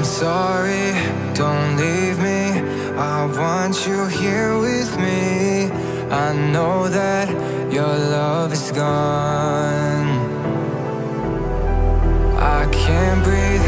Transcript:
I'm sorry, don't leave me. I want you here with me. I know that your love is gone. I can't breathe